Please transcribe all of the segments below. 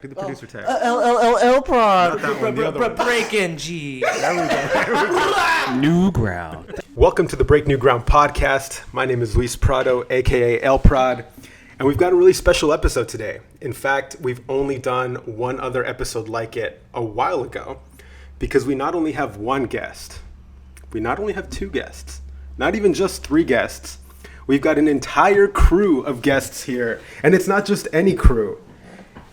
The producer tag. L prod. Breaking G. There we go. New ground. Welcome to the Break New Ground podcast. My name is Luis Prado, aka L Prod, and we've got a really special episode today. In fact, we've only done one other episode like it a while ago, because we not only have one guest, we not only have two guests, not even just three guests. We've got an entire crew of guests here, and it's not just any crew.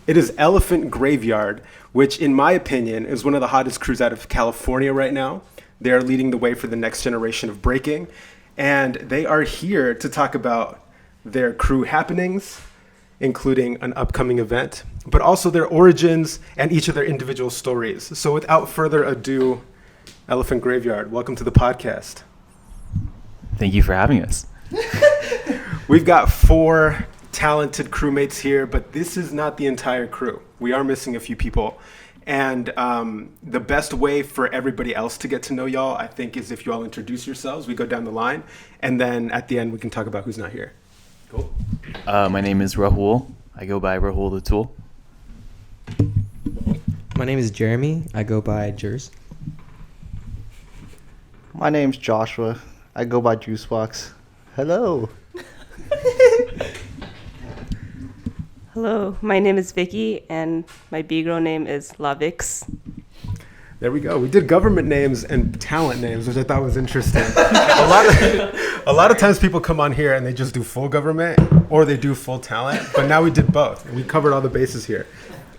It is Elephant Graveyard, which in my opinion is one of the hottest crews out of California right now. They are leading the way for the next generation of breaking, and they are here to talk about their crew happenings, including an upcoming event, but also their origins and each of their individual stories. So without further ado, Elephant Graveyard, welcome to the podcast. Thank you for having us. We've got four talented crewmates here, but this is not the entire crew. We are missing a few people. And the best way for everybody else to get to know y'all, I think, is if you all introduce yourselves. We go down the line, and then at the end, we can talk about who's not here. Cool. My name is Rahul. I go by Rahul the Tool. My name is Jeremy. I go by Jerz. My name's Joshua. I go by Juicebox. Hello. Hello, my name is Vicky, and my B-girl name is Lavix. There we go. We did government names and talent names, which I thought was interesting. A lot of times people come on here and they just do full government or they do full talent, but now we did both. And we covered all the bases here.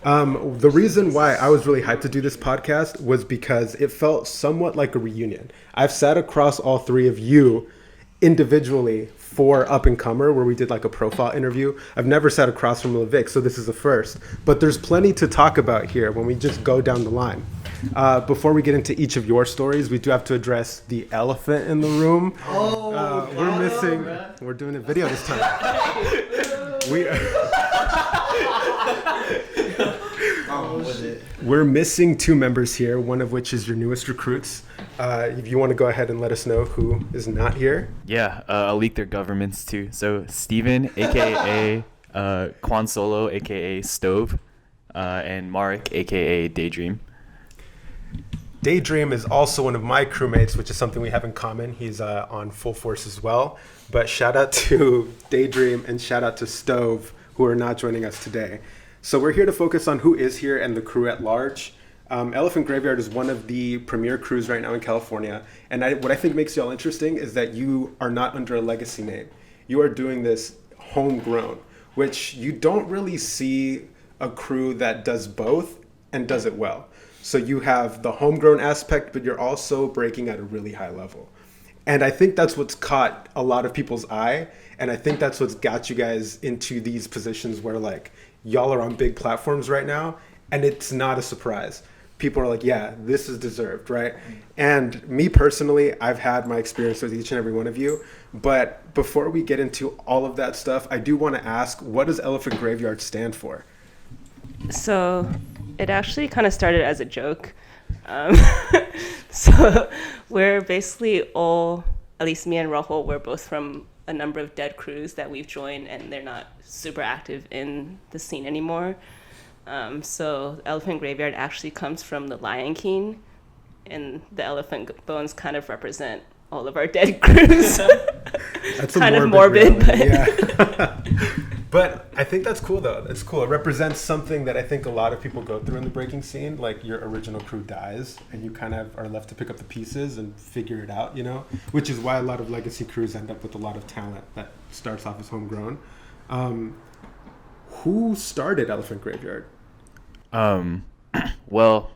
The reason why I was really hyped to do this podcast was because it felt somewhat like a reunion. I've sat across all three of you individually for Up and Comer, where we did like a profile interview. I've never sat across from Lavic, so this is a first. But there's plenty to talk about here when we just go down the line. Before we get into each of your stories, we do have to address the elephant in the room. We're missing. We're doing a video this time. We're missing two members here, one of which is your newest recruits. If you want to go ahead and let us know who is not here. Yeah, I'll leak their governments too. So Steven, a.k.a. Quan Solo, a.k.a. Stove, and Marek, a.k.a. Daydream. Daydream is also one of my crewmates, which is something we have in common. He's on full force as well. But shout out to Daydream and shout out to Stove, who are not joining us today. So we're here to focus on who is here and the crew at large. Elephant Graveyard is one of the premier crews right now in California. And what I think makes y'all interesting is that you are not under a legacy name. You are doing this homegrown, which you don't really see a crew that does both and does it well. So you have the homegrown aspect, but you're also breaking at a really high level. And I think that's what's caught a lot of people's eye. And I think that's what's got you guys into these positions where like y'all are on big platforms right now. And it's not a surprise. People are like, yeah, this is deserved, right? And me personally, I've had my experience with each and every one of you. But before we get into all of that stuff, I do want to ask, what does Elephant Graveyard stand for? So it actually kind of started as a joke. So we're basically all, at least me and Rahul, we're both from a number of dead crews that we've joined, and they're not super active in the scene anymore. So Elephant Graveyard actually comes from the Lion King, and the elephant bones kind of represent all of our dead crews. That's kind of morbid, but yeah. But I think that's cool though. It's cool. It represents something that I think a lot of people go through in the breaking scene. Like your original crew dies and you kind of are left to pick up the pieces and figure it out, you know, which is why a lot of legacy crews end up with a lot of talent that starts off as homegrown. Who started Elephant Graveyard? Well,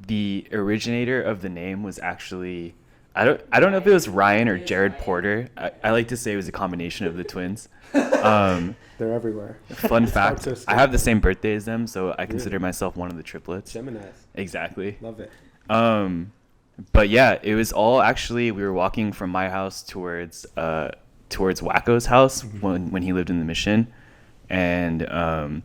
the originator of the name was actually, I don't know if it was Ryan or Jared Porter. I like to say it was a combination of the twins. They're everywhere. Fun fact, I have the same birthday as them, so I consider myself one of the triplets. Geminis. Exactly. Love it. But yeah, it was all actually, we were walking from my house towards Wacko's house when he lived in the Mission. And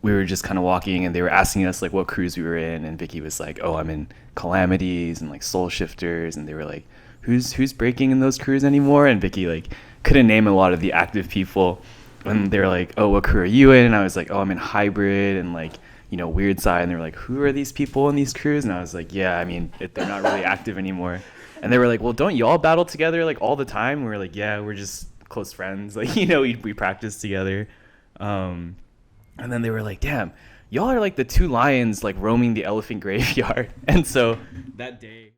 we were just kind of walking and they were asking us like what crews we were in, and Vicky was like, oh, I'm in Calamities and like Soul Shifters, and they were like, who's breaking in those crews anymore? And Vicky like couldn't name a lot of the active people. and they were like, oh, what crew are you in? And I was like, oh, I'm in hybrid and like, you know, weird side. And they were like, who are these people in these crews? And I was like, yeah, I mean, they're not really active anymore. And they were like, well, don't y'all battle together like all the time? We were like, yeah, we're just close friends. Like, you know, we practice together. And then they were like, damn, y'all are like the two lions like roaming the elephant graveyard. And so that day